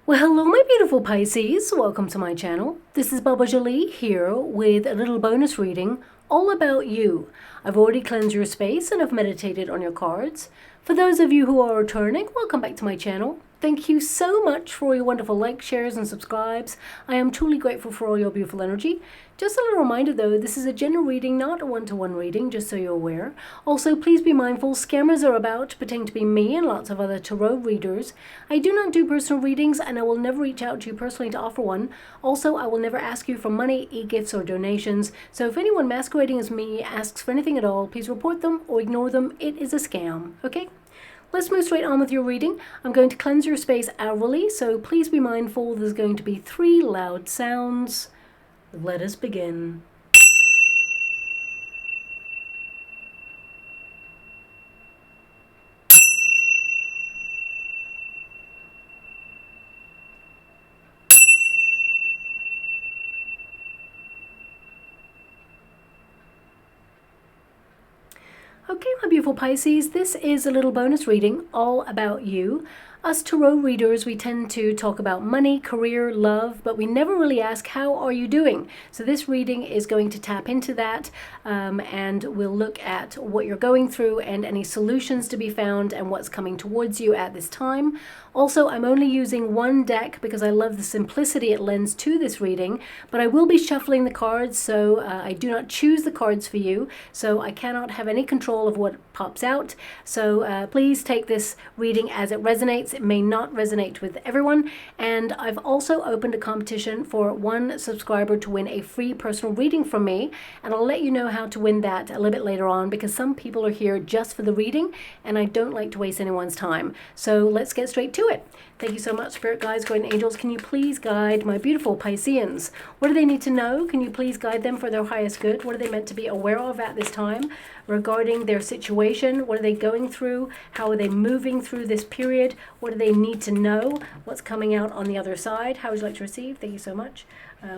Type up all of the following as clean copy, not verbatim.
Well, hello my beautiful Pisces, welcome to my channel. This is Baba Jolie here with a little bonus reading all about you. I've already cleansed your space and I've meditated on your cards. For those of you who are returning, welcome back to my channel. Thank you so much for all your wonderful likes, shares and subscribes. I am truly grateful for all your beautiful energy. Just a little reminder though, this is a general reading, not a one-to-one reading, just so you're aware. Also, please be mindful, scammers are about, pretending to be me and lots of other tarot readers. I do not do personal readings and I will never reach out to you personally to offer one. Also, I will never ask you for money, e-gifts or donations. So if anyone masquerading as me asks for anything at all, please report them or ignore them. It is a scam, okay? Let's move straight on with your reading. I'm going to cleanse your space hourly, so please be mindful there's going to be 3 loud sounds. Let us begin. Okay, my beautiful Pisces, this is a little bonus reading all about you. Us tarot readers, we tend to talk about money, career, love, but we never really ask, how are you doing? So this reading is going to tap into that, and we'll look at what you're going through and any solutions to be found and what's coming towards you at this time. Also, I'm only using one deck because I love the simplicity it lends to this reading, but I will be shuffling the cards, so I do not choose the cards for you, so I cannot have any control of what pops out. So please take this reading as it resonates. It may not resonate with everyone, and I've also opened a competition for one subscriber to win a free personal reading from me, and I'll let you know how to win that a little bit later on because some people are here just for the reading and I don't like to waste anyone's time. So let's get straight to it. Thank you so much, Spirit Guides, Guardian Angels. Can you please guide my beautiful Pisceans? What do they need to know? Can you please guide them for their highest good? What are they meant to be aware of at this time regarding their situation? What are they going through? How are they moving through this period? What do they need to know? What's coming out on the other side? How would you like to receive? Thank you so much.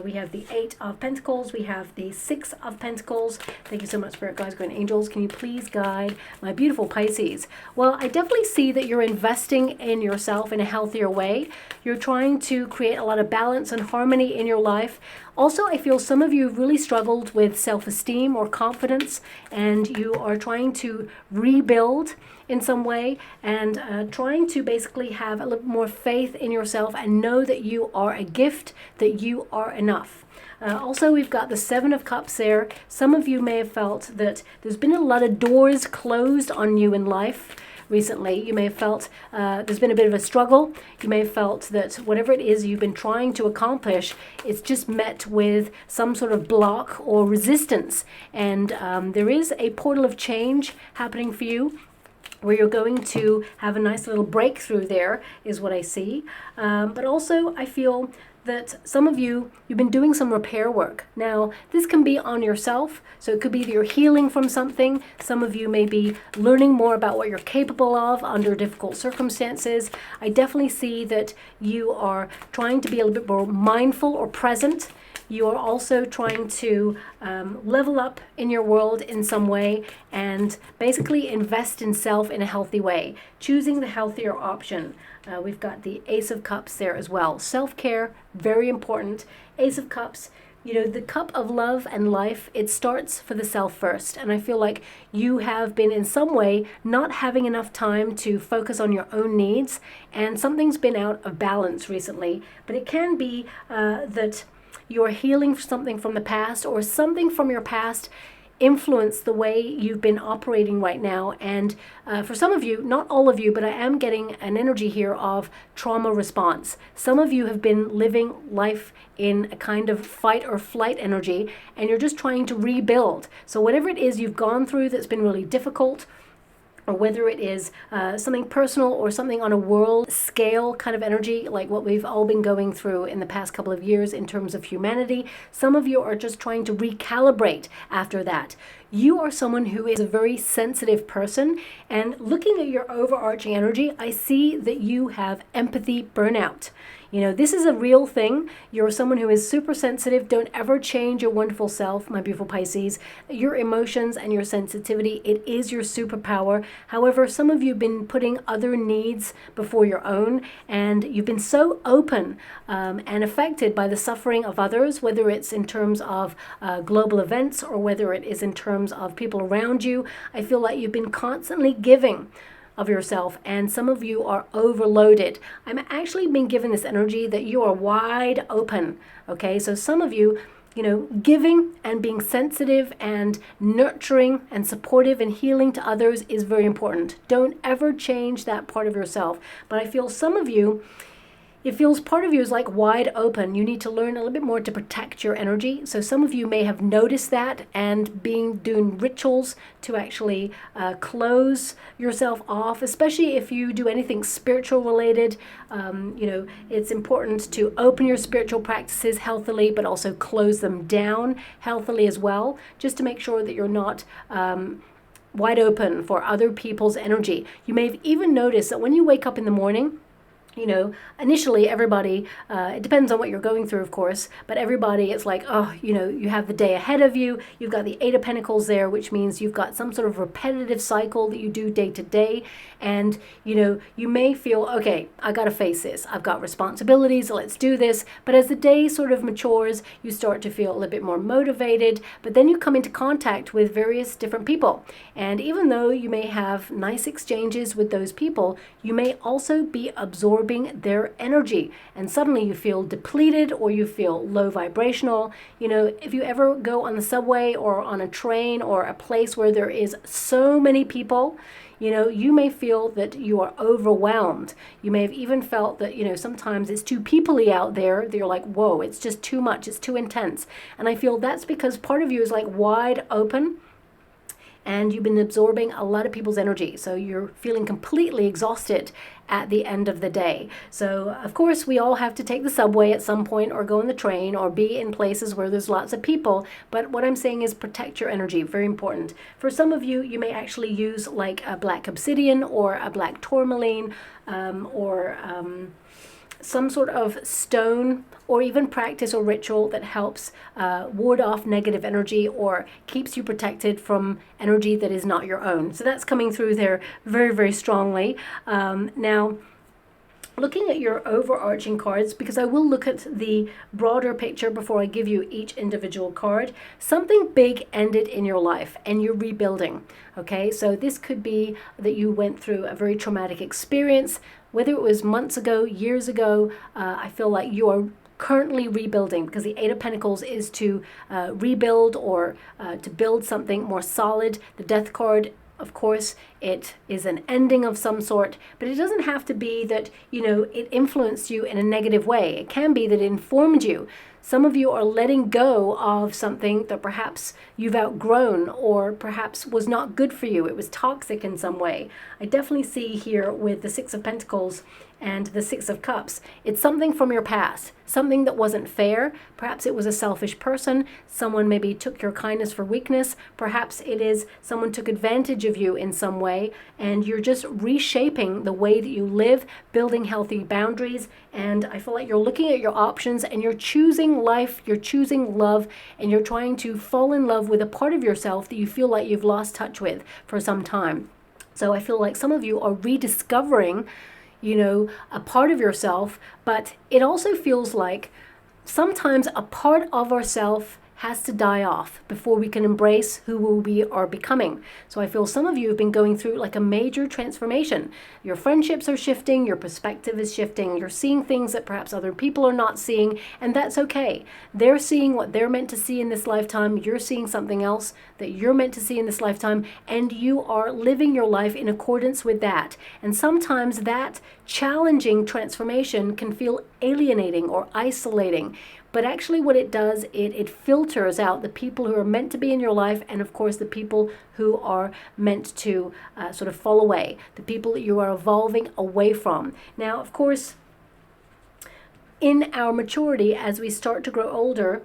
We have the 8 of Pentacles. We have the 6 of Pentacles. Thank you so much, Spirit Guides, Guardian Angels. Can you please guide my beautiful Pisces? Well, I definitely see that you're investing in yourself in a healthier way. You're trying to create a lot of balance and harmony in your life. Also, I feel some of you have really struggled with self-esteem or confidence, and you are trying to rebuild in some way and trying to basically have a little more faith in yourself and know that you are a gift, that you are enough. Also, we've got the 7 of Cups there. Some of you may have felt that there's been a lot of doors closed on you in life recently. You may have felt there's been a bit of a struggle. You may have felt that whatever it is you've been trying to accomplish, it's just met with some sort of block or resistance. And there is a portal of change happening for you, where you're going to have a nice little breakthrough there, is what I see. But also, I feel that some of you, you've been doing some repair work. Now, this can be on yourself, so it could be that you're healing from something. Some of you may be learning more about what you're capable of under difficult circumstances. I definitely see that you are trying to be a little bit more mindful or present. You are also trying to level up in your world in some way and basically invest in self in a healthy way, choosing the healthier option. We've got the Ace of Cups there as well. Self-care, very important. Ace of Cups, you know, the cup of love and life, it starts for the self first. And I feel like you have been in some way not having enough time to focus on your own needs, and something's been out of balance recently. But it can be that you're healing something from the past, or something from your past influence the way you've been operating right now. And for some of you, not all of you, but I am getting an energy here of trauma response. Some of you have been living life in a kind of fight or flight energy, and you're just trying to rebuild. So whatever it is you've gone through that's been really difficult, or whether it is something personal or something on a world scale kind of energy, like what we've all been going through in the past couple of years in terms of humanity. Some of you are just trying to recalibrate after that. You are someone who is a very sensitive person, and looking at your overarching energy, I see that you have empathy burnout. You know, this is a real thing. You're someone who is super sensitive. Don't ever change your wonderful self, my beautiful Pisces. Your emotions and your sensitivity, it is your superpower. However, some of you have been putting other needs before your own, and you've been so open and affected by the suffering of others, whether it's in terms of global events or whether it is in terms of people around you. I feel like you've been constantly giving of yourself, and some of you are overloaded. I'm actually being given this energy that you are wide open. Okay, so some of you, you know, giving and being sensitive and nurturing and supportive and healing to others is very important. Don't ever change that part of yourself. But I feel some of you, it feels part of you is like wide open. You need to learn a little bit more to protect your energy. So some of you may have noticed that and doing rituals to actually close yourself off, especially if you do anything spiritual related. You know, it's important to open your spiritual practices healthily, but also close them down healthily as well, just to make sure that you're not wide open for other people's energy. You may have even noticed that when you wake up in the morning, you know, initially everybody, it depends on what you're going through, of course, but everybody, it's like, oh, you know, you have the day ahead of you. You've got the Eight of Pentacles there, which means you've got some sort of repetitive cycle that you do day to day. And, you know, you may feel, okay, I got to face this. I've got responsibilities. Let's do this. But as the day sort of matures, you start to feel a little bit more motivated. But then you come into contact with various different people. And even though you may have nice exchanges with those people, you may also be absorbing their energy, and suddenly you feel depleted or you feel low vibrational. You know, if you ever go on the subway or on a train or a place where there is so many people, you know, you may feel that you are overwhelmed. You may have even felt that, you know, sometimes it's too peoply out there, that you're like, whoa, it's just too much, it's too intense. And I feel that's because part of you is like wide open, and you've been absorbing a lot of people's energy. So you're feeling completely exhausted at the end of the day. So of course we all have to take the subway at some point, or go on the train, or be in places where there's lots of people. But what I'm saying is protect your energy, very important. For some of you, you may actually use like a black obsidian or a black tourmaline, or some sort of stone, or even practice or ritual that helps ward off negative energy or keeps you protected from energy that is not your own. So that's coming through there very, very strongly. Now, looking at your overarching cards, because I will look at the broader picture before I give you each individual card, something big ended in your life and you're rebuilding. Okay, so this could be that you went through a very traumatic experience, whether it was months ago, years ago. I feel like you are currently rebuilding, because the Eight of Pentacles is to rebuild or to build something more solid. The Death card, of course, it is an ending of some sort, but it doesn't have to be that, you know, it influenced you in a negative way. It can be that it informed you. Some of you are letting go of something that perhaps you've outgrown, or perhaps was not good for you. It was toxic in some way. I definitely see here with the Six of Pentacles and the Six of Cups, it's something from your past, something that wasn't fair. Perhaps it was a selfish person. Someone maybe took your kindness for weakness. Perhaps it is someone took advantage of you in some way, and you're just reshaping the way that you live, building healthy boundaries. And I feel like you're looking at your options and you're choosing life, you're choosing love, and you're trying to fall in love with a part of yourself that you feel like you've lost touch with for some time. So I feel like some of you are rediscovering, you know, a part of yourself, but it also feels like sometimes a part of ourself has to die off before we can embrace who we are becoming. So I feel some of you have been going through like a major transformation. Your friendships are shifting, your perspective is shifting, you're seeing things that perhaps other people are not seeing, and that's okay. They're seeing what they're meant to see in this lifetime, you're seeing something else that you're meant to see in this lifetime, and you are living your life in accordance with that. And sometimes that challenging transformation can feel alienating or isolating. But actually what it does, it filters out the people who are meant to be in your life, and of course the people who are meant to sort of fall away, the people that you are evolving away from. Now, of course, in our maturity, as we start to grow older,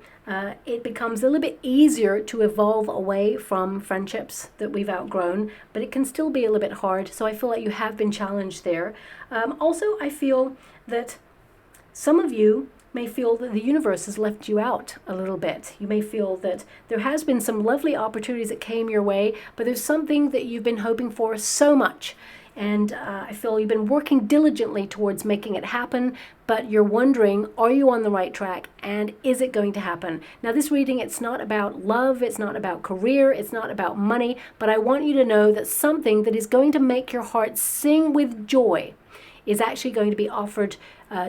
it becomes a little bit easier to evolve away from friendships that we've outgrown, but it can still be a little bit hard. So I feel like you have been challenged there. Also, I feel that Some of you may feel that the universe has left you out a little bit. You may feel that there has been some lovely opportunities that came your way, but there's something that you've been hoping for so much. And I feel you've been working diligently towards making it happen, but you're wondering, are you on the right track and is it going to happen? Now this reading, it's not about love, it's not about career, it's not about money, but I want you to know that something that is going to make your heart sing with joy is actually going to be offered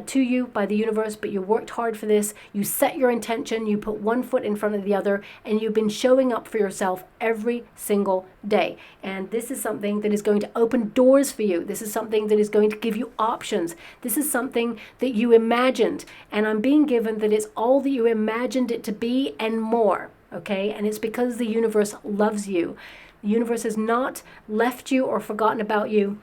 to you by the universe, but you worked hard for this. You set your intention, you put one foot in front of the other, and you've been showing up for yourself every single day. And this is something that is going to open doors for you. This is something that is going to give you options. This is something that you imagined, and I'm being given that it's all that you imagined it to be and more, okay? And it's because the universe loves you. The universe has not left you or forgotten about you.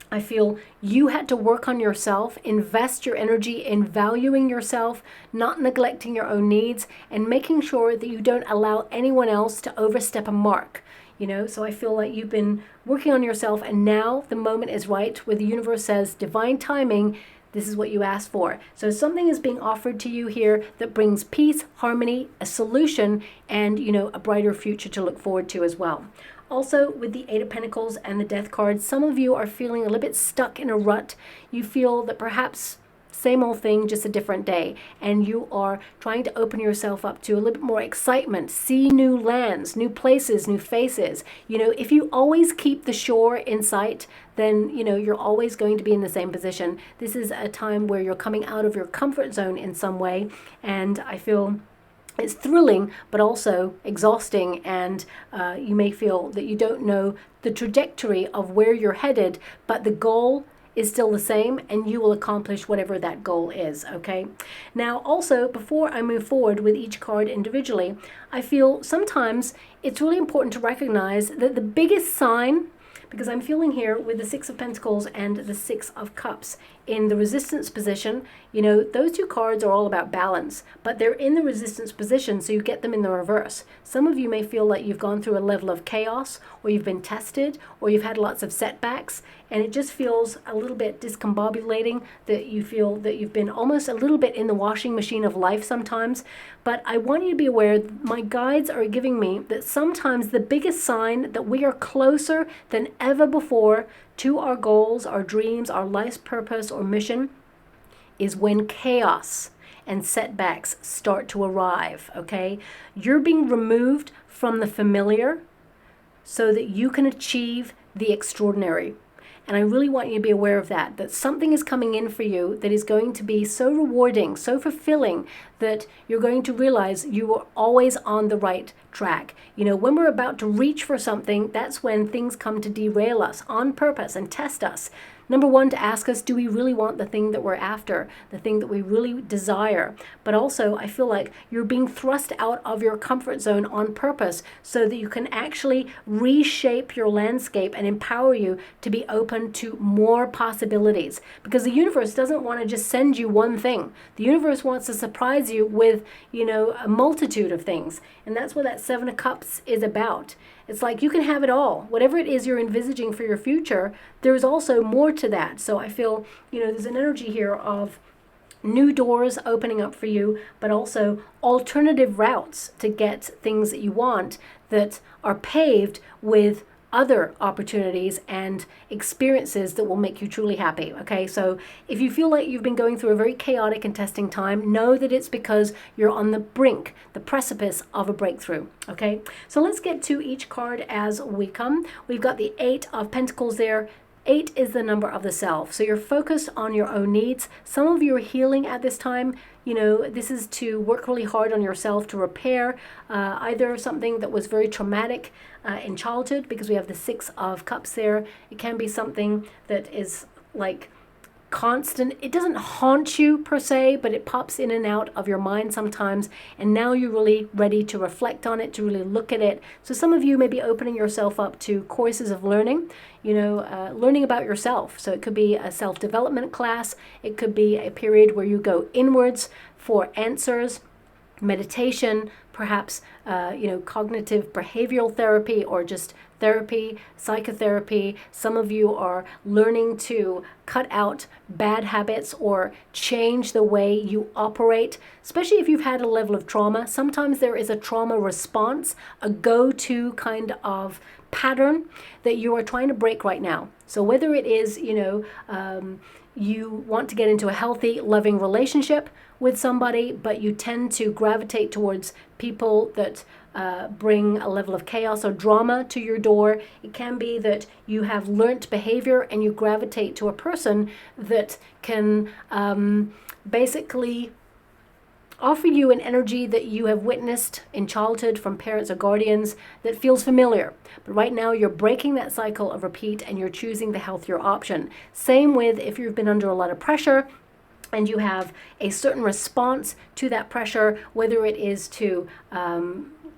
I feel you had to work on yourself, invest your energy in valuing yourself, not neglecting your own needs, and making sure that you don't allow anyone else to overstep a mark. You know, so I feel like you've been working on yourself, and now the moment is right where the universe says, divine timing, this is what you asked for. So something is being offered to you here that brings peace, harmony, a solution, and, you know, a brighter future to look forward to as well. Also, with the Eight of Pentacles and the Death card, some of you are feeling a little bit stuck in a rut. You feel that perhaps same old thing, just a different day. And you are trying to open yourself up to a little bit more excitement, see new lands, new places, new faces. You know, if you always keep the shore in sight, then, you know, you're always going to be in the same position. This is a time where you're coming out of your comfort zone in some way. And I feel it's thrilling, but also exhausting, and you may feel that you don't know the trajectory of where you're headed, but the goal is still the same, and you will accomplish whatever that goal is, okay? Now, also, before I move forward with each card individually, I feel sometimes it's really important to recognize that the biggest sign, because I'm feeling here with the Six of Pentacles and the Six of Cups in the resistance position, you know, those two cards are all about balance, but they're in the resistance position, so you get them in the reverse. Some of you may feel like you've gone through a level of chaos, or you've been tested, or you've had lots of setbacks, and it just feels a little bit discombobulating, that you feel that you've been almost a little bit in the washing machine of life sometimes. But I want you to be aware, my guides are giving me that sometimes the biggest sign that we are closer than ever before to our goals, our dreams, our life's purpose or mission is when chaos and setbacks start to arrive, okay? You're being removed from the familiar so that you can achieve the extraordinary. And I really want you to be aware of that, that something is coming in for you that is going to be so rewarding, so fulfilling, that you're going to realize you are always on the right track. You know, when we're about to reach for something, that's when things come to derail us on purpose and test us. Number one, to ask us, do we really want the thing that we're after, the thing that we really desire? But also, I feel like you're being thrust out of your comfort zone on purpose so that you can actually reshape your landscape and empower you to be open to more possibilities. Because the universe doesn't want to just send you one thing. The universe wants to surprise you with, you know, a multitude of things. And that's what that Seven of Cups is about. It's like you can have it all. Whatever it is you're envisaging for your future, there's also more to that. So I feel, you know, there's an energy here of new doors opening up for you, but also alternative routes to get things that you want that are paved with other opportunities and experiences that will make you truly happy, okay? So if you feel like you've been going through a very chaotic and testing time, know that it's because you're on the brink, the precipice of a breakthrough, okay? So let's get to each card as we come. We've got the Eight of Pentacles there. 8 is the number of the self. So you're focused on your own needs. Some of you are healing at this time. You know, this is to work really hard on yourself to repair either something that was very traumatic in childhood, because we have the Six of Cups there. It can be something that is like constant. It doesn't haunt you per se, but it pops in and out of your mind sometimes, and now you're really ready to reflect on it, to really look at it. So some of you may be opening yourself up to courses of learning, you know, learning about yourself. So it could be a self-development class, it could be a period where you go inwards for answers, meditation, perhaps, cognitive behavioral therapy or just therapy, psychotherapy. Some of you are learning to cut out bad habits or change the way you operate, especially if you've had a level of trauma. Sometimes there is a trauma response, a go-to kind of pattern that you are trying to break right now. So whether it is, you want to get into a healthy, loving relationship with somebody, but you tend to gravitate towards people that bring a level of chaos or drama to your door. It can be that you have learnt behavior and you gravitate to a person that can basically offer you an energy that you have witnessed in childhood from parents or guardians that feels familiar. But right now you're breaking that cycle of repeat and you're choosing the healthier option. Same with if you've been under a lot of pressure and you have a certain response to that pressure, whether it is to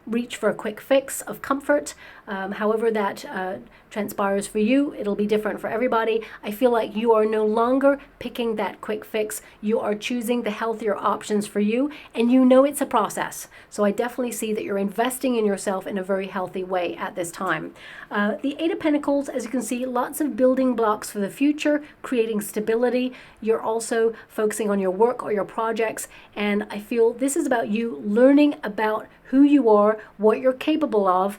reach for a quick fix of comfort, however that transpires for you, it'll be different for everybody. I feel like you are no longer picking that quick fix. You are choosing the healthier options for you, and you know it's a process. So I definitely see that you're investing in yourself in a very healthy way at this time. The Eight of Pentacles, as you can see, lots of building blocks for the future, creating stability. You're also focusing on your work or your projects, and I feel this is about you learning about who you are, what you're capable of,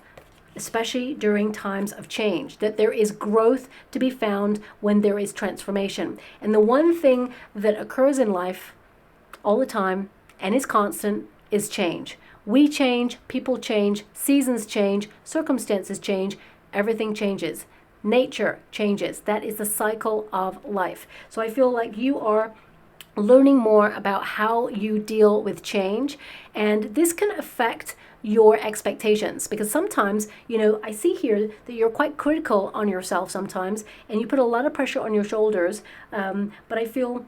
especially during times of change, that there is growth to be found when there is transformation. And the one thing that occurs in life all the time and is constant is change. We change, people change, seasons change, circumstances change, everything changes. Nature changes. That is the cycle of life. So I feel like you are learning more about how you deal with change, and this can affect your expectations, because sometimes, I see here that you're quite critical on yourself sometimes, and you put a lot of pressure on your shoulders, but I feel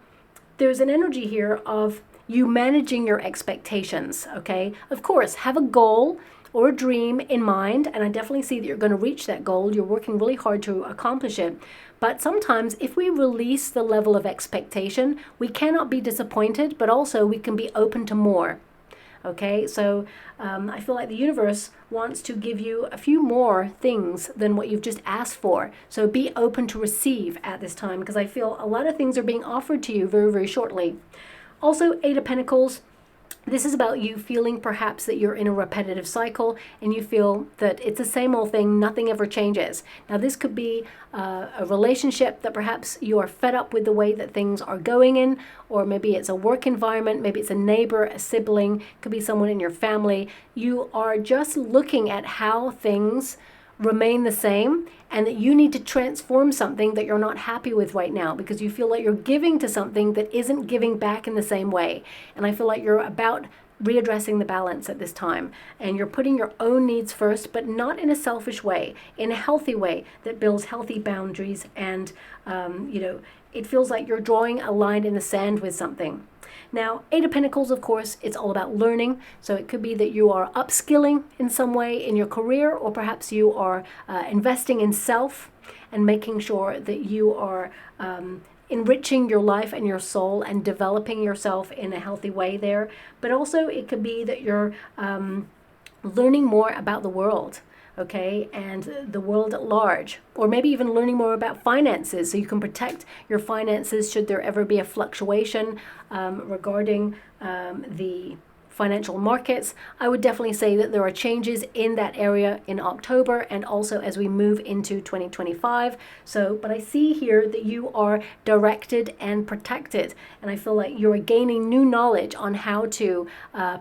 there's an energy here of you managing your expectations, okay? Of course, have a goal or a dream in mind, and I definitely see that you're going to reach that goal. You're working really hard to accomplish it. But sometimes if we release the level of expectation, we cannot be disappointed, but also we can be open to more. Okay, so I feel like the universe wants to give you a few more things than what you've just asked for. So be open to receive at this time, because I feel a lot of things are being offered to you very, very shortly. Also, Eight of Pentacles. This is about you feeling perhaps that you're in a repetitive cycle and you feel that it's the same old thing, nothing ever changes. Now this could be a relationship that perhaps you are fed up with the way that things are going in, or maybe it's a work environment, maybe it's a neighbor, a sibling, could be someone in your family. You are just looking at how things remain the same, and that you need to transform something that you're not happy with right now because you feel like you're giving to something that isn't giving back in the same way. And I feel like you're about readdressing the balance at this time, and you're putting your own needs first, but not in a selfish way, in a healthy way that builds healthy boundaries, and it feels like you're drawing a line in the sand with something. Now, Eight of Pentacles, of course, it's all about learning. So it could be that you are upskilling in some way in your career, or perhaps you are investing in self and making sure that you are enriching your life and your soul and developing yourself in a healthy way there. But also it could be that you're learning more about the world. Okay, and the world at large, or maybe even learning more about finances so you can protect your finances should there ever be a fluctuation regarding the financial markets. I would definitely say that there are changes in that area in October and also as we move into 2025. But I see here that you are directed and protected, and I feel like you're gaining new knowledge on how to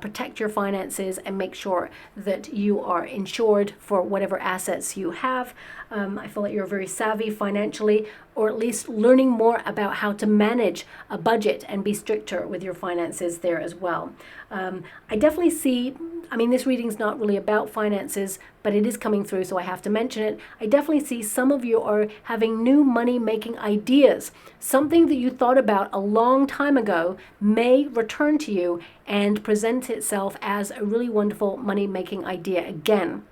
protect your finances and make sure that you are insured for whatever assets you have. I feel like you're very savvy financially, or at least learning more about how to manage a budget and be stricter with your finances there as well. I definitely see, this reading's not really about finances, but it is coming through, so I have to mention it. I definitely see some of you are having new money-making ideas. Something that you thought about a long time ago may return to you and present itself as a really wonderful money-making idea again.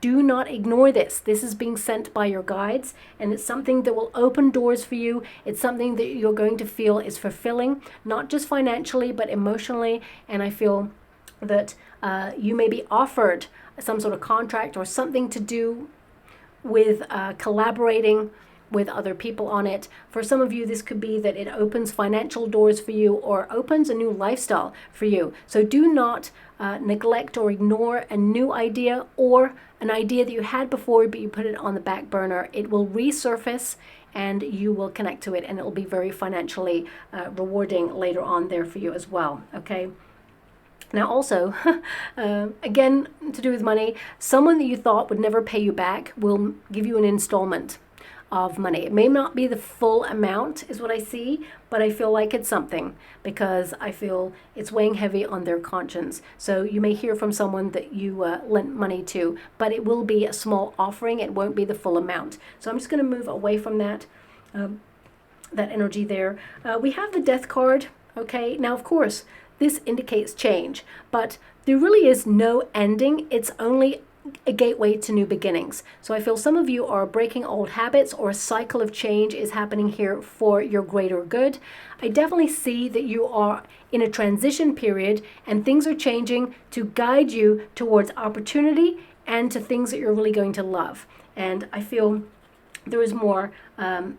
Do not ignore this. This is being sent by your guides, and it's something that will open doors for you. It's something that you're going to feel is fulfilling, not just financially, but emotionally. And I feel that you may be offered some sort of contract or something to do with collaborating with other people on it. For some of you, this could be that it opens financial doors for you or opens a new lifestyle for you. So do not neglect or ignore a new idea or an idea that you had before, but you put it on the back burner. It will resurface and you will connect to it, and it will be very financially rewarding later on there for you as well, okay? Now also, again, to do with money, someone that you thought would never pay you back will give you an installment of money. It may not be the full amount is what I see, but I feel like it's something because I feel it's weighing heavy on their conscience. So you may hear from someone that you lent money to, but it will be a small offering. It won't be the full amount. So I'm just going to move away from that, that energy there. We have the Death card. Okay, now of course, this indicates change, but there really is no ending. It's only a gateway to new beginnings. So I feel some of you are breaking old habits, or a cycle of change is happening here for your greater good. I definitely see that you are in a transition period and things are changing to guide you towards opportunity and to things that you're really going to love. And I feel there is more I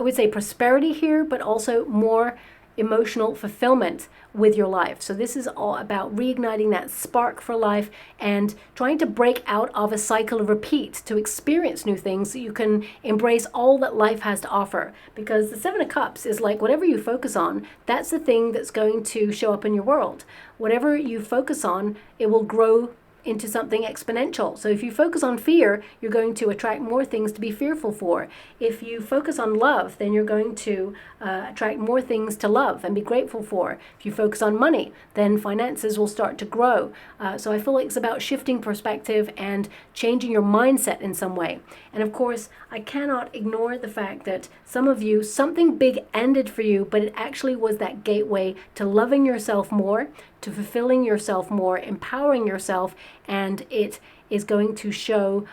would say prosperity here, but also more emotional fulfillment with your life. So this is all about reigniting that spark for life and trying to break out of a cycle of repeat to experience new things so you can embrace all that life has to offer. Because the Seven of Cups is like whatever you focus on, that's the thing that's going to show up in your world. Whatever you focus on, it will grow into something exponential. So if you focus on fear, you're going to attract more things to be fearful for. If you focus on love, then you're going to attract more things to love and be grateful for. If you focus on money, then finances will start to grow. So I feel like it's about shifting perspective and changing your mindset in some way. And of course, I cannot ignore the fact that some of you, something big ended for you, but it actually was that gateway to loving yourself more, to fulfilling yourself more, empowering yourself, and it is going to show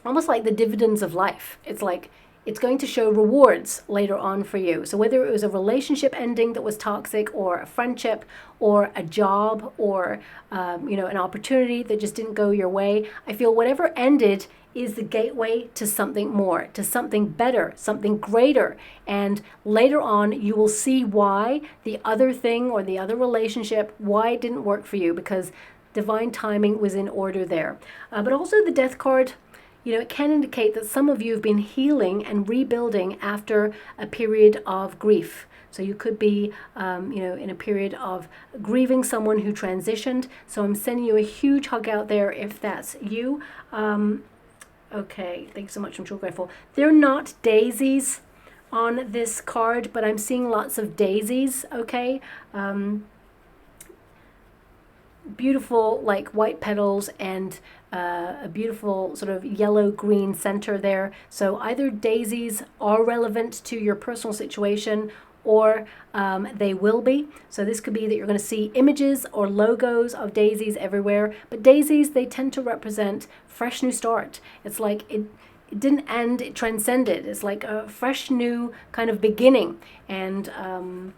almost like the dividends of life. It's like it's going to show rewards later on for you. So whether it was a relationship ending that was toxic, or a friendship, or a job, or an opportunity that just didn't go your way, I feel whatever ended is the gateway to something more, to something better, something greater. And later on, you will see why the other thing or the other relationship, why it didn't work for you, because divine timing was in order there. But also the Death card, it can indicate that some of you have been healing and rebuilding after a period of grief. So you could be, in a period of grieving someone who transitioned. So I'm sending you a huge hug out there if that's you. Okay, thanks so much. I'm so grateful. They're not daisies on this card, but I'm seeing lots of daisies, okay? Beautiful, like white petals and a beautiful sort of yellow-green center there. So either daisies are relevant to your personal situation, or they will be. So this could be that you're going to see images or logos of daisies everywhere. But daisies, they tend to represent fresh new start. It's like it didn't end, it transcended. It's like a fresh new kind of beginning. And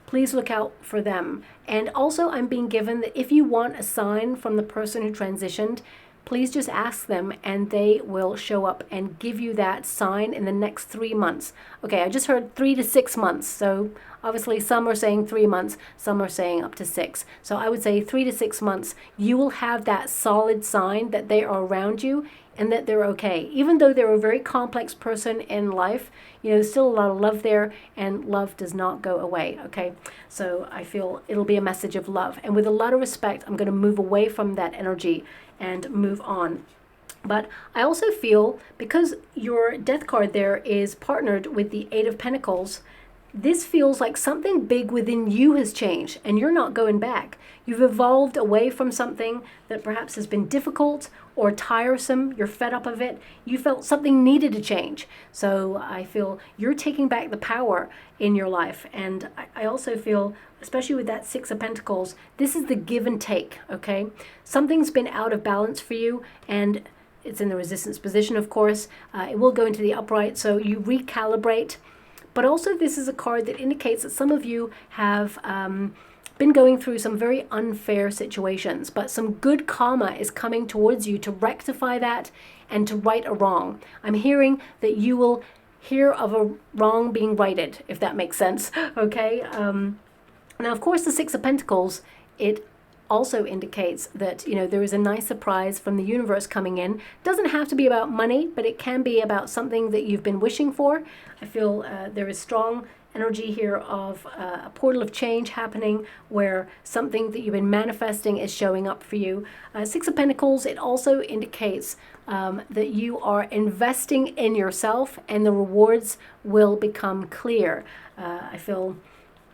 please look out for them. And also I'm being given that if you want a sign from the person who transitioned, please just ask them and they will show up and give you that sign in the next 3 months. Okay, I just heard 3 to 6 months. So obviously some are saying 3 months, some are saying up to 6. So I would say 3 to 6 months, you will have that solid sign that they are around you and that they're okay. Even though they're a very complex person in life, there's still a lot of love there, and love does not go away, okay? So I feel it'll be a message of love. And with a lot of respect, I'm going to move away from that energy and move on. But I also feel, because your Death card there is partnered with the Eight of Pentacles, this feels like something big within you has changed and you're not going back. You've evolved away from something that perhaps has been difficult or tiresome. You're fed up of it. You felt something needed to change. So I feel you're taking back the power in your life. And I also feel, especially with that Six of Pentacles, this is the give and take, okay? Something's been out of balance for you, and it's in the resistance position, of course. It will go into the upright, so you recalibrate. But also this is a card that indicates that some of you have been going through some very unfair situations, but some good karma is coming towards you to rectify that and to right a wrong. I'm hearing that you will hear of a wrong being righted, if that makes sense. Okay. Now, of course, the Six of Pentacles, it also indicates that, there is a nice surprise from the universe coming in. Doesn't have to be about money, but it can be about something that you've been wishing for. I feel there is strong energy here of a portal of change happening where something that you've been manifesting is showing up for you. Six of Pentacles, it also indicates that you are investing in yourself and the rewards will become clear. I feel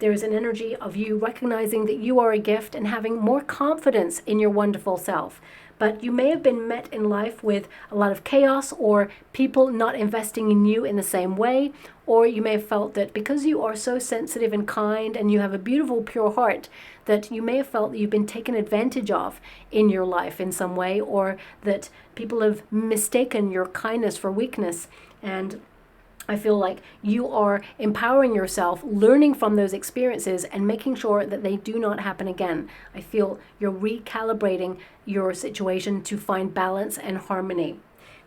there is an energy of you recognizing that you are a gift and having more confidence in your wonderful self. But you may have been met in life with a lot of chaos or people not investing in you in the same way. Or you may have felt that because you are so sensitive and kind and you have a beautiful, pure heart, that you may have felt that you've been taken advantage of in your life in some way, or that people have mistaken your kindness for weakness. And I feel like you are empowering yourself, learning from those experiences and making sure that they do not happen again. I feel you're recalibrating your situation to find balance and harmony.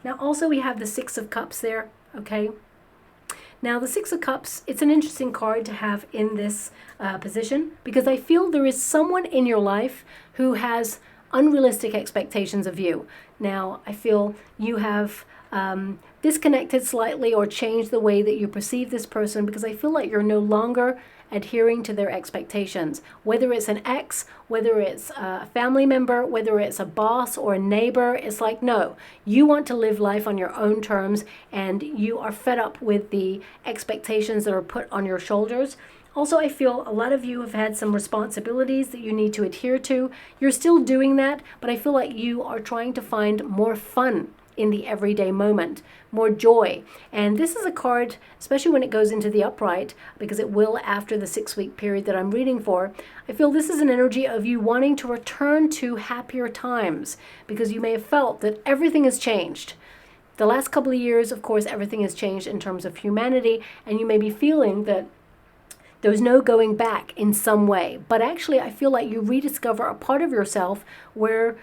Now, also we have the Six of Cups there, okay? Now, the Six of Cups, it's an interesting card to have in this position because I feel there is someone in your life who has unrealistic expectations of you. Now, I feel you have disconnected slightly or changed the way that you perceive this person because I feel like you're no longer adhering to their expectations. Whether it's an ex, whether it's a family member, whether it's a boss or a neighbor, it's like, no, you want to live life on your own terms and you are fed up with the expectations that are put on your shoulders. Also, I feel a lot of you have had some responsibilities that you need to adhere to. You're still doing that, but I feel like you are trying to find more fun in the everyday moment, more joy. And this is a card, especially when it goes into the upright, because it will after the 6-week period that I'm reading for. I feel this is an energy of you wanting to return to happier times because you may have felt that everything has changed. The last couple of years, of course, everything has changed in terms of humanity, and you may be feeling that there's no going back in some way. But actually, I feel like you rediscover a part of yourself where,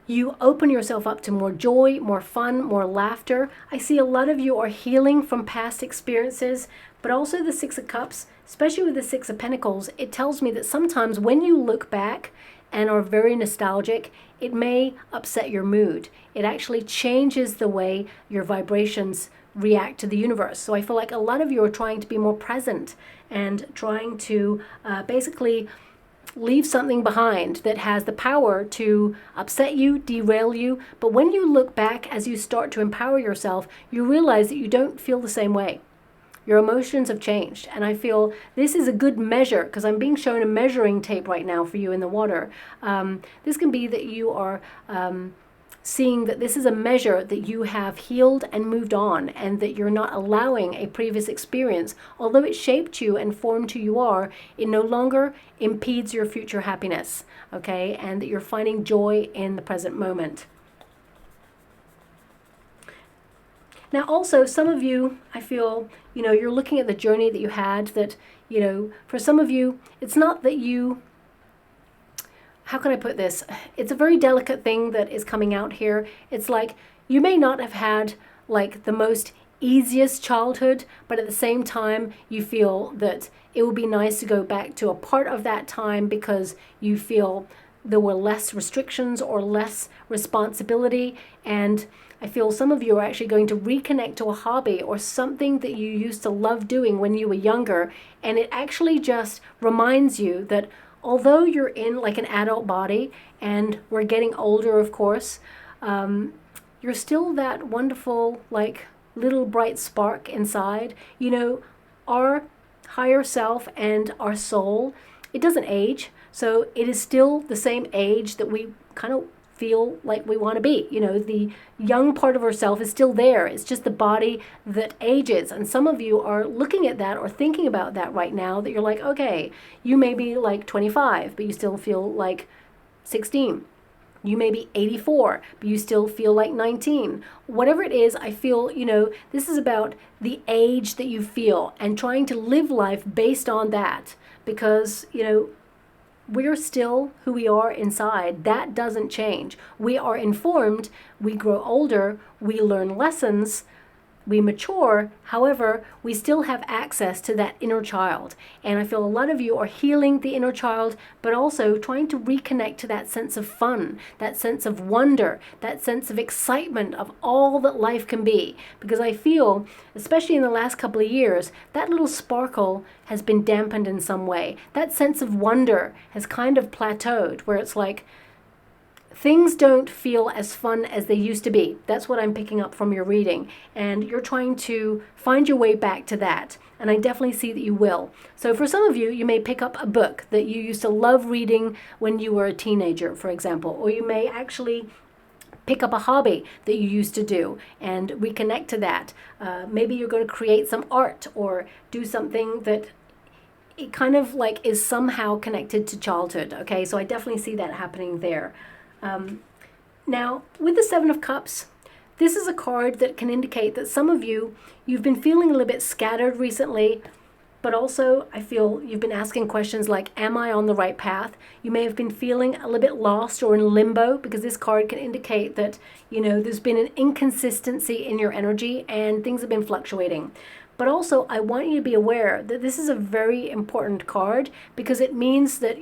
you open yourself up to more joy, more fun, more laughter. I see a lot of you are healing from past experiences, but also the Six of Cups, especially with the Six of Pentacles, it tells me that sometimes when you look back and are very nostalgic, it may upset your mood. It actually changes the way your vibrations react to the universe. So I feel like a lot of you are trying to be more present and trying to basically leave something behind that has the power to upset you, derail you. But when you look back, as you start to empower yourself, you realize that you don't feel the same way. Your emotions have changed. And I feel this is a good measure because I'm being shown a measuring tape right now for you in the water. This can be that you are seeing that this is a measure that you have healed and moved on, and that you're not allowing a previous experience, although it shaped you and formed who you are, it no longer impedes your future happiness, okay? And that you're finding joy in the present moment. Now, also, some of you, I feel, you're looking at the journey that you had, that, for some of you, it's not that you, how can I put this? It's a very delicate thing that is coming out here. It's like you may not have had like the most easiest childhood, but at the same time, you feel that it would be nice to go back to a part of that time because you feel there were less restrictions or less responsibility. And I feel some of you are actually going to reconnect to a hobby or something that you used to love doing when you were younger. And it actually just reminds you that although you're in like an adult body and we're getting older, of course, you're still that wonderful, like little bright spark inside. Our higher self and our soul, it doesn't age. So it is still the same age that we kind of feel like we want to be. The young part of ourself is still there. It's just the body that ages. And some of you are looking at that or thinking about that right now, that you're like, okay, you may be like 25, but you still feel like 16. You may be 84, but you still feel like 19. Whatever it is, I feel, this is about the age that you feel and trying to live life based on that. Because, we're still who we are inside. That doesn't change. We are informed, we grow older, we learn lessons, we mature. However, we still have access to that inner child. And I feel a lot of you are healing the inner child, but also trying to reconnect to that sense of fun, that sense of wonder, that sense of excitement of all that life can be. Because I feel, especially in the last couple of years, that little sparkle has been dampened in some way. That sense of wonder has kind of plateaued, where it's like, things don't feel as fun as they used to be. That's what I'm picking up from your reading. And you're trying to find your way back to that. And I definitely see that you will. So for some of you, you may pick up a book that you used to love reading when you were a teenager, for example. Or you may actually pick up a hobby that you used to do and reconnect to that. Maybe you're going to create some art or do something that it kind of like is somehow connected to childhood. Okay, so I definitely see that happening there. Now, with the Seven of Cups, this is a card that can indicate that some of you've been feeling a little bit scattered recently, but also I feel you've been asking questions like, am I on the right path? You may have been feeling a little bit lost or in limbo, because this card can indicate that, there's been an inconsistency in your energy and things have been fluctuating. But also, I want you to be aware that this is a very important card, because it means that,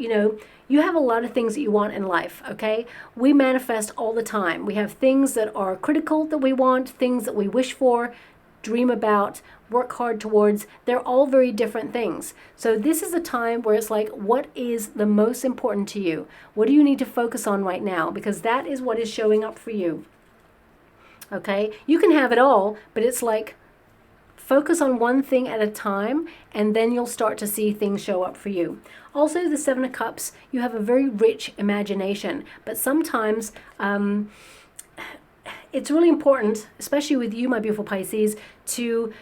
you have a lot of things that you want in life, okay? We manifest all the time. We have things that are critical that we want, things that we wish for, dream about, work hard towards. They're all very different things. So this is a time where it's like, what is the most important to you? What do you need to focus on right now? Because that is what is showing up for you, okay? You can have it all, but it's like, focus on one thing at a time, and then you'll start to see things show up for you. Also, the Seven of Cups, you have a very rich imagination, but sometimes it's really important, especially with you, my beautiful Pisces, to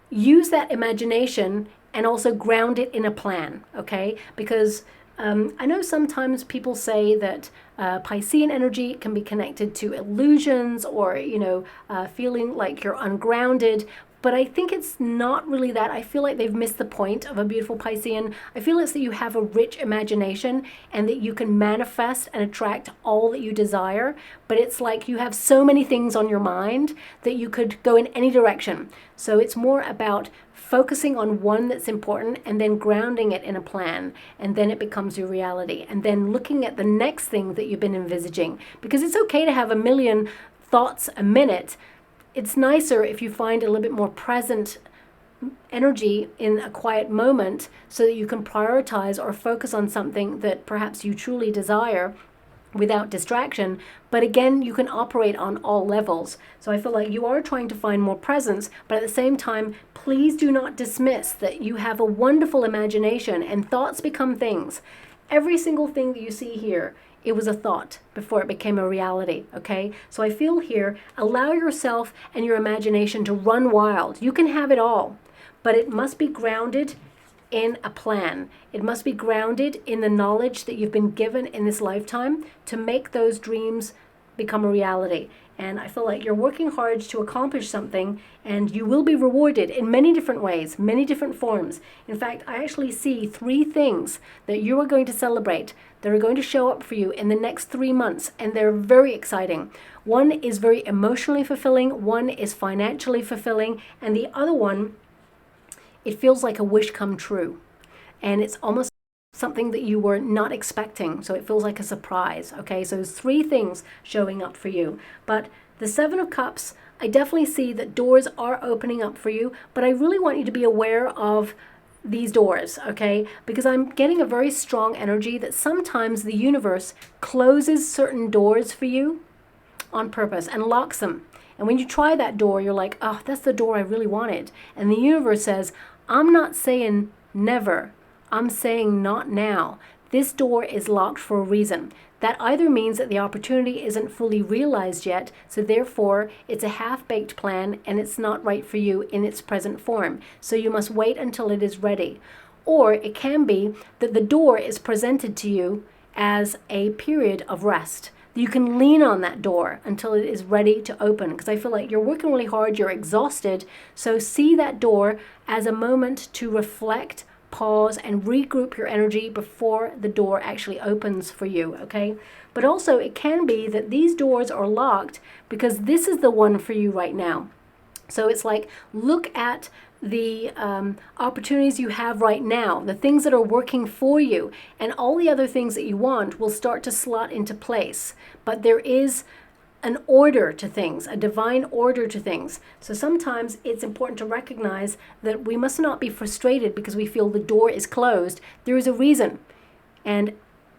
use that imagination and also ground it in a plan, okay? Because I know sometimes people say that Piscean energy can be connected to illusions or, feeling like you're ungrounded. But I think it's not really that. I feel like they've missed the point of a beautiful Piscean. I feel it's that you have a rich imagination and that you can manifest and attract all that you desire. But it's like you have so many things on your mind that you could go in any direction. So it's more about focusing on one that's important and then grounding it in a plan. And then it becomes your reality. And then looking at the next thing that you've been envisaging. Because it's okay to have a million thoughts a minute. It's nicer if you find a little bit more present energy in a quiet moment so that you can prioritize or focus on something that perhaps you truly desire without distraction. But again, you can operate on all levels. So I feel like you are trying to find more presence, but at the same time, please do not dismiss that you have a wonderful imagination and thoughts become things. Every single thing that you see here, it was a thought before it became a reality, okay? So I feel here, allow yourself and your imagination to run wild. You can have it all, but it must be grounded in a plan. It must be grounded in the knowledge that you've been given in this lifetime to make those dreams become a reality. And I feel like you're working hard to accomplish something, and you will be rewarded in many different ways, many different forms. In fact, I actually see 3 things that you are going to celebrate that are going to show up for you in the next 3 months, and they're very exciting. One is very emotionally fulfilling, one is financially fulfilling, and the other one, it feels like a wish come true. And it's almost something that you were not expecting, so it feels like a surprise, okay? So there's 3 things showing up for you. But the Seven of Cups, I definitely see that doors are opening up for you, but I really want you to be aware of these doors, okay? Because I'm getting a very strong energy that sometimes the universe closes certain doors for you on purpose and locks them. And when you try that door, you're like, oh, that's the door I really wanted. And the universe says, I'm not saying never. I'm saying not now. This door is locked for a reason. That either means that the opportunity isn't fully realized yet, so therefore it's a half-baked plan and it's not right for you in its present form. So you must wait until it is ready. Or it can be that the door is presented to you as a period of rest, You can lean on that door until it is ready to open, because I feel like you're working really hard, you're exhausted. So see that door as a moment to reflect, pause, and regroup your energy before the door actually opens for you, okay? But also it can be that these doors are locked because this is the one for you right now. So it's like, look at the opportunities you have right now, the things that are working for you, and all the other things that you want will start to slot into place. But there is an order to things, a divine order to things. So sometimes it's important to recognize that we must not be frustrated because we feel the door is closed. There is a reason. And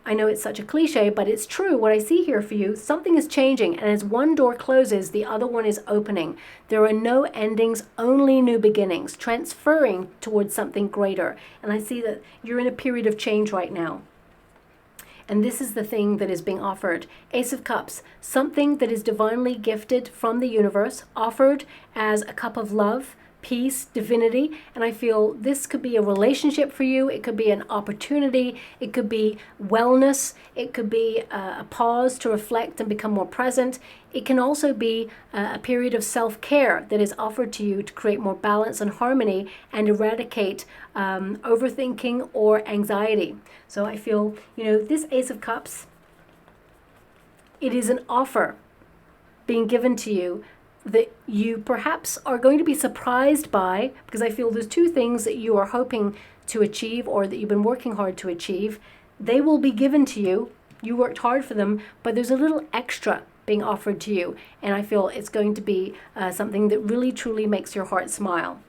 I know it's such a cliche, but it's true. What I see here for you, something is changing. And as one door closes, the other one is opening. There are no endings, only new beginnings, transferring towards something greater. And I see that you're in a period of change right now. And this is the thing that is being offered. Ace of Cups, something that is divinely gifted from the universe, offered as a cup of love, peace, divinity. And I feel this could be a relationship for you. It could be an opportunity. It could be wellness. It could be a pause to reflect and become more present. It can also be a period of self-care that is offered to you to create more balance and harmony and eradicate overthinking or anxiety. So I feel, this Ace of Cups, it is an offer being given to you that you perhaps are going to be surprised by, because I feel there's two things that you are hoping to achieve or that you've been working hard to achieve. They will be given to you. You worked hard for them, but there's a little extra being offered to you. And I feel it's going to be something that really, truly makes your heart smile.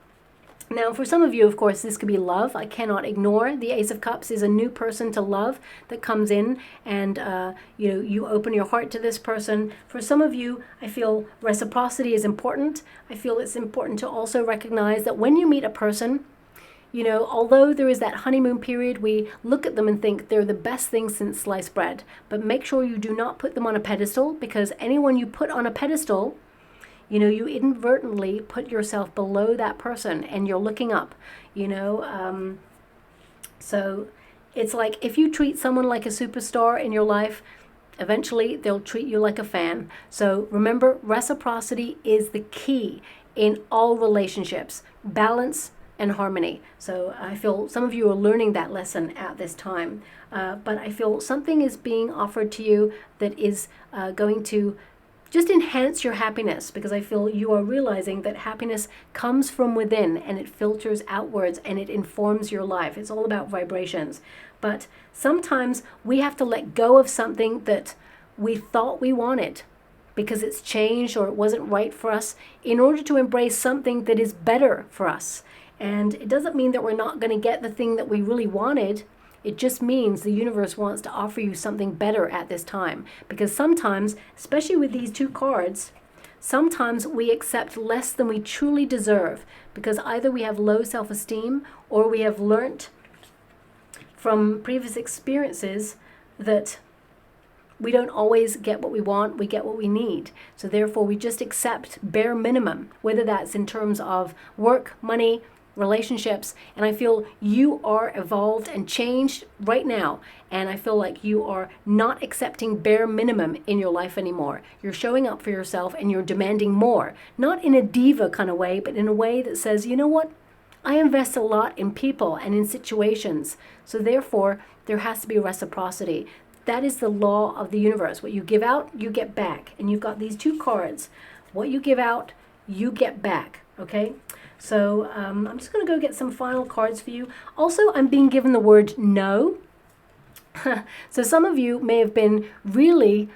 Now, for some of you, of course, this could be love. I cannot ignore the Ace of Cups is a new person to love that comes in, and you open your heart to this person. For some of you, I feel reciprocity is important. I feel it's important to also recognize that when you meet a person, although there is that honeymoon period, we look at them and think they're the best thing since sliced bread. But make sure you do not put them on a pedestal, because anyone you put on a pedestal, you inadvertently put yourself below that person and you're looking up, So it's like if you treat someone like a superstar in your life, eventually they'll treat you like a fan. So remember, reciprocity is the key in all relationships, balance and harmony. So I feel some of you are learning that lesson at this time. But I feel something is being offered to you that is going to just enhance your happiness, because I feel you are realizing that happiness comes from within and it filters outwards and it informs your life. It's all about vibrations. But sometimes we have to let go of something that we thought we wanted because it's changed or it wasn't right for us, in order to embrace something that is better for us. And it doesn't mean that we're not going to get the thing that we really wanted. It just means the universe wants to offer you something better at this time. Because sometimes, especially with these two cards, sometimes we accept less than we truly deserve, because either we have low self-esteem or we have learnt from previous experiences that we don't always get what we want, we get what we need. So therefore we just accept bare minimum, whether that's in terms of work, money, relationships. And I feel you are evolved and changed right now, and I feel like you are not accepting bare minimum in your life anymore. You're showing up for yourself and you're demanding more, not in a diva kind of way, but in a way that says, you know what, I invest a lot in people and in situations, so therefore there has to be reciprocity. That is the law of the universe. What you give out, you get back. And you've got these two cards. What you give out, you get back. Okay? So I'm just going to go get some final cards for you. Also, I'm being given the word no. So some of you may have been really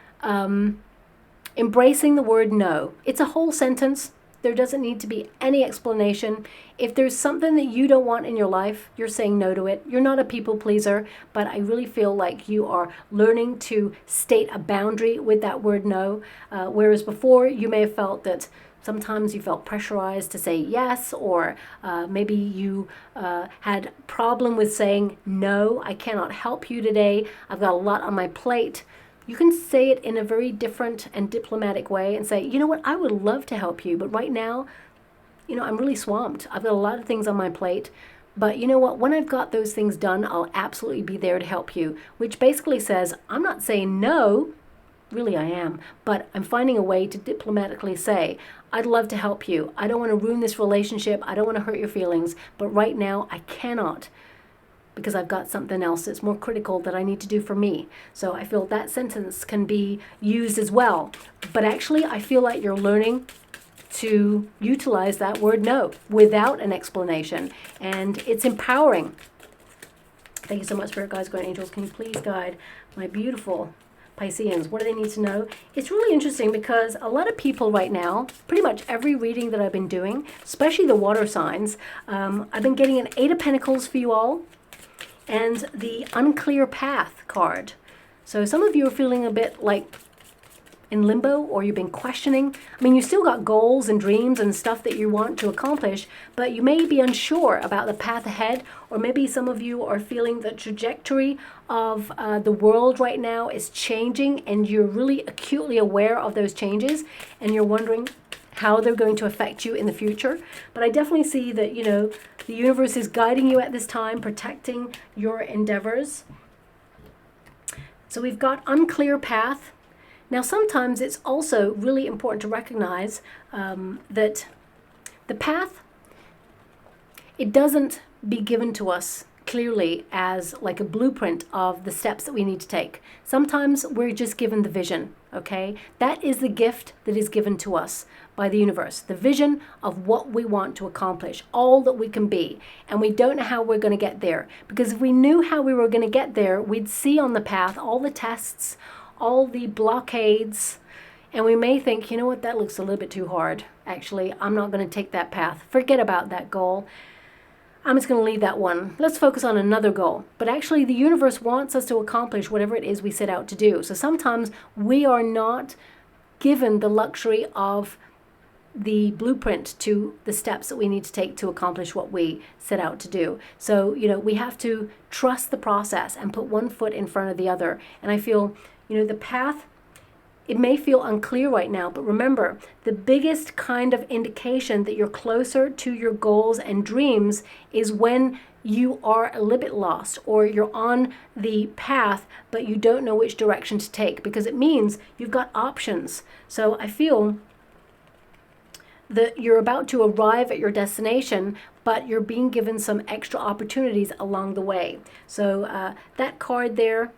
embracing the word no. It's a whole sentence. There doesn't need to be any explanation. If there's something that you don't want in your life, you're saying no to it. You're not a people pleaser, but I really feel like you are learning to state a boundary with that word no. Whereas before, you may have felt that sometimes you felt pressurized to say yes, or maybe you had a problem with saying, no, I cannot help you today. I've got a lot on my plate. You can say it in a very different and diplomatic way and say, you know what, I would love to help you, but right now, I'm really swamped. I've got a lot of things on my plate. But you know what, when I've got those things done, I'll absolutely be there to help you. Which basically says, I'm not saying no, Really, I am. But I'm finding a way to diplomatically say, I'd love to help you. I don't want to ruin this relationship. I don't want to hurt your feelings. But right now, I cannot, because I've got something else that's more critical that I need to do for me. So I feel that sentence can be used as well. But actually, I feel like you're learning to utilize that word no without an explanation. And it's empowering. Thank you so much, Spirit Guides, Guardian Angels. Can you please guide my beautiful Pisceans? What do they need to know? It's really interesting because a lot of people right now, pretty much every reading that I've been doing, especially the water signs, I've been getting an 8 of Pentacles for you all and the unclear path card. So some of you are feeling a bit like in limbo, or you've been questioning. I mean, you still got goals and dreams and stuff that you want to accomplish, but you may be unsure about the path ahead, or maybe some of you are feeling the trajectory of the world right now is changing, and you're really acutely aware of those changes, and you're wondering how they're going to affect you in the future. But I definitely see that, you know, the universe is guiding you at this time, protecting your endeavors. So we've got unclear path. Now, sometimes it's also really important to recognize that the path, it doesn't be given to us clearly as like a blueprint of the steps that we need to take. Sometimes we're just given the vision, okay? That is the gift that is given to us by the universe, the vision of what we want to accomplish, all that we can be. And we don't know how we're going to get there. Because if we knew how we were going to get there, we'd see on the path all the tests, all the blockades, and we may think, you know what, that looks a little bit too hard. Actually, I'm not going to take that path. Forget about that goal. I'm just going to leave that one. Let's focus on another goal. But actually, the universe wants us to accomplish whatever it is we set out to do. So sometimes we are not given the luxury of the blueprint to the steps that we need to take to accomplish what we set out to do. So, you know, we have to trust the process and put one foot in front of the other. And I feel, you know, the path, it may feel unclear right now, but remember, the biggest kind of indication that you're closer to your goals and dreams is when you are a little bit lost, or you're on the path, but you don't know which direction to take, because it means you've got options. So I feel that you're about to arrive at your destination, but you're being given some extra opportunities along the way. So that card there,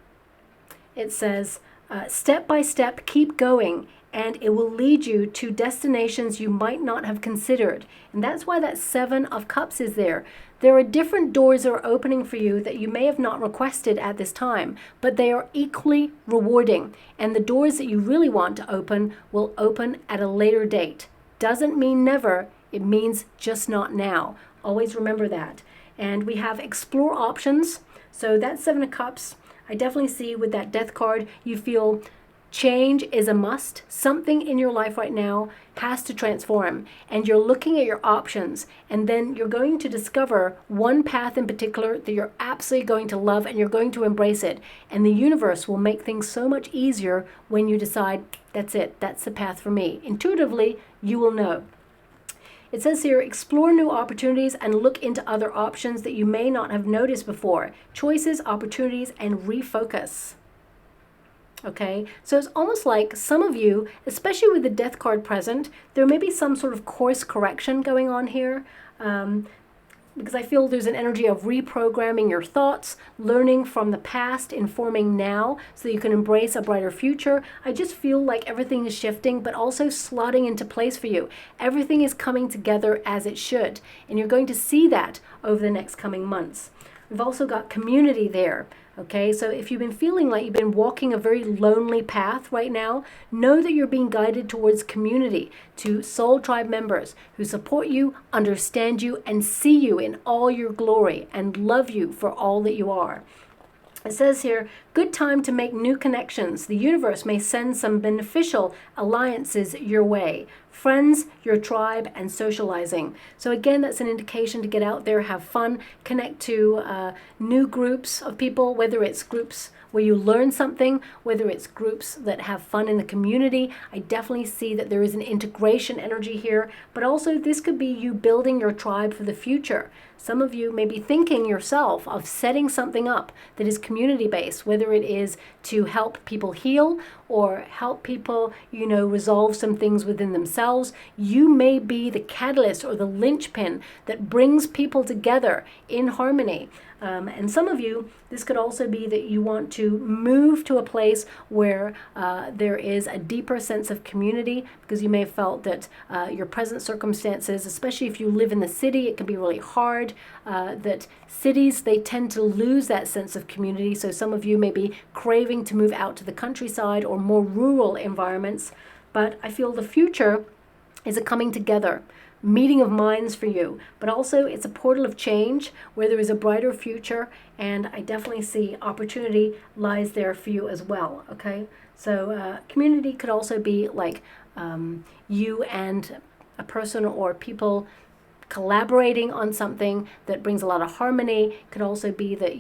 it says, step by step, keep going, and it will lead you to destinations you might not have considered. And that's why that 7 of Cups is there. There are different doors that are opening for you that you may have not requested at this time, but they are equally rewarding. And the doors that you really want to open will open at a later date. Doesn't mean never, it means just not now. Always remember that. And we have explore options. So that's 7 of Cups. I definitely see with that Death card, you feel change is a must. Something in your life right now has to transform. And you're looking at your options. And then you're going to discover one path in particular that you're absolutely going to love, and you're going to embrace it. And the universe will make things so much easier when you decide, that's it, that's the path for me. Intuitively, you will know. It says here, explore new opportunities and look into other options that you may not have noticed before. Choices, opportunities, and refocus. Okay, so it's almost like some of you, especially with the Death card present, there may be some sort of course correction going on here. Because I feel there's an energy of reprogramming your thoughts, learning from the past, informing now, so that you can embrace a brighter future. I just feel like everything is shifting, but also slotting into place for you. Everything is coming together as it should, and you're going to see that over the next coming months. We've also got community there. Okay, so if you've been feeling like you've been walking a very lonely path right now, know that you're being guided towards community, to soul tribe members who support you, understand you, and see you in all your glory and love you for all that you are. It says here, good time to make new connections. The universe may send some beneficial alliances your way. friends, your tribe, and socializing. So again, that's an indication to get out there, have fun, connect to new groups of people, whether it's groups where you learn something, whether it's groups that have fun in the community. I definitely see that there is an integration energy here, but also this could be you building your tribe for the future. Some of you may be thinking yourself of setting something up that is community-based, whether it is to help people heal or help people, resolve some things within themselves. You may be the catalyst or the linchpin that brings people together in harmony. And some of you, this could also be that you want to move to a place where there is a deeper sense of community, because you may have felt that your present circumstances, especially if you live in the city, it can be really hard. That cities, they tend to lose that sense of community. So some of you may be craving to move out to the countryside or more rural environments. But I feel the future is a coming together, meeting of minds for you, but also it's a portal of change where there is a brighter future, and I definitely see opportunity lies there for you as well. Okay, so community could also be like you and a person or people collaborating on something that brings a lot of harmony. Could also be that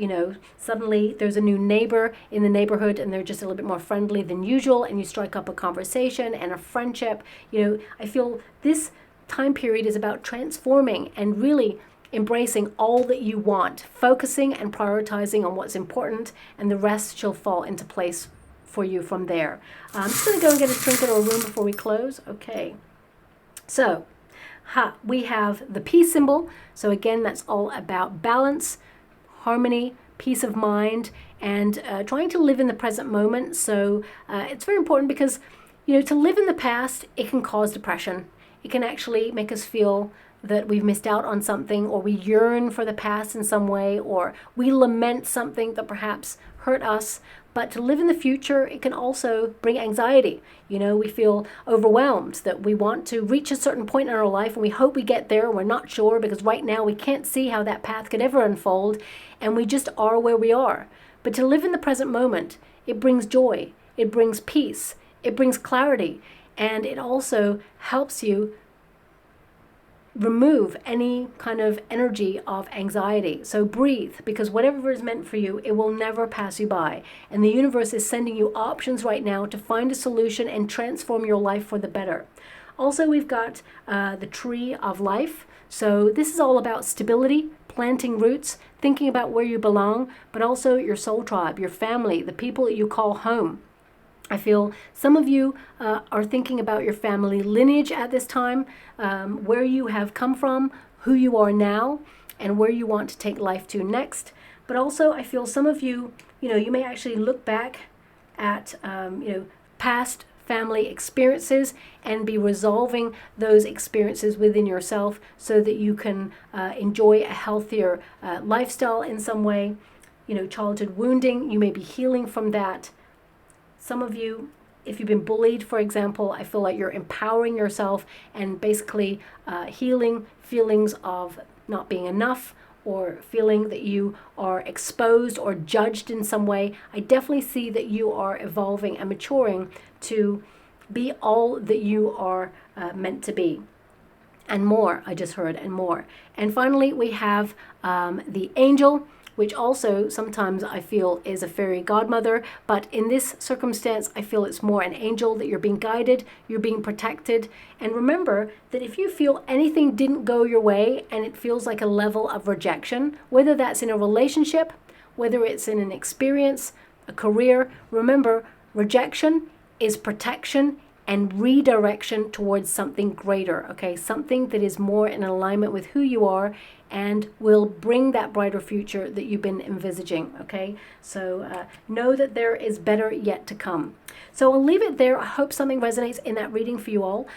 suddenly there's a new neighbor in the neighborhood and they're just a little bit more friendly than usual, and you strike up a conversation and a friendship. I feel this time period is about transforming and really embracing all that you want, focusing and prioritizing on what's important, and the rest shall fall into place for you from there. I'm just going to go and get a trinket or a room before we close. Okay, so we have the peace symbol. So again, that's all about balance, harmony, peace of mind, and trying to live in the present moment. So it's very important because to live in the past, it can cause depression. It can actually make us feel that we've missed out on something, or we yearn for the past in some way, or we lament something that perhaps hurt us. But to live in the future, it can also bring anxiety. We feel overwhelmed, that we want to reach a certain point in our life and we hope we get there. We're not sure because right now we can't see how that path could ever unfold, and we just are where we are. But to live in the present moment, it brings joy, it brings peace, it brings clarity. And it also helps you remove any kind of energy of anxiety. So breathe, because whatever is meant for you, it will never pass you by. And the universe is sending you options right now to find a solution and transform your life for the better. Also, we've got the tree of life. So this is all about stability, planting roots, thinking about where you belong, but also your soul tribe, your family, the people that you call home. I feel some of you are thinking about your family lineage at this time, where you have come from, who you are now, and where you want to take life to next. But also, I feel some of you, you may actually look back at, past family experiences and be resolving those experiences within yourself so that you can enjoy a healthier lifestyle in some way. Childhood wounding, you may be healing from that. Some of you, if you've been bullied, for example, I feel like you're empowering yourself and basically healing feelings of not being enough, or feeling that you are exposed or judged in some way. I definitely see that you are evolving and maturing to be all that you are meant to be. And more, I just heard, and more. And finally, we have the angel, which also sometimes I feel is a fairy godmother, but in this circumstance, I feel it's more an angel, that you're being guided, you're being protected. And remember that if you feel anything didn't go your way and it feels like a level of rejection, whether that's in a relationship, whether it's in an experience, a career, remember, rejection is protection and redirection towards something greater, okay? Something that is more in alignment with who you are and will bring that brighter future that you've been envisaging, okay? So know that there is better yet to come. So I'll leave it there. I hope something resonates in that reading for you all.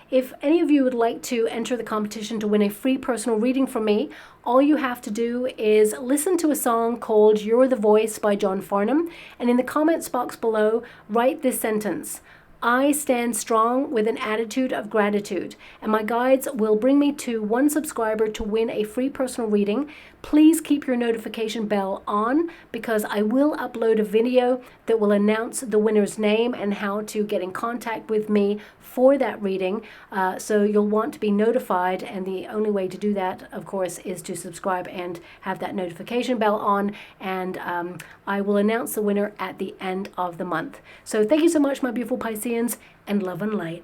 If any of you would like to enter the competition to win a free personal reading from me, all you have to do is listen to a song called You're the Voice by John Farnham, and in the comments box below, write this sentence: I stand strong with an attitude of gratitude, and my guides will bring me to one subscriber to win a free personal reading. Please keep your notification bell on, because I will upload a video that will announce the winner's name and how to get in contact with me for that reading. So you'll want to be notified, and the only way to do that, of course, is to subscribe and have that notification bell on, and I will announce the winner at the end of the month. So thank you so much, my beautiful Pisceans, and love and light.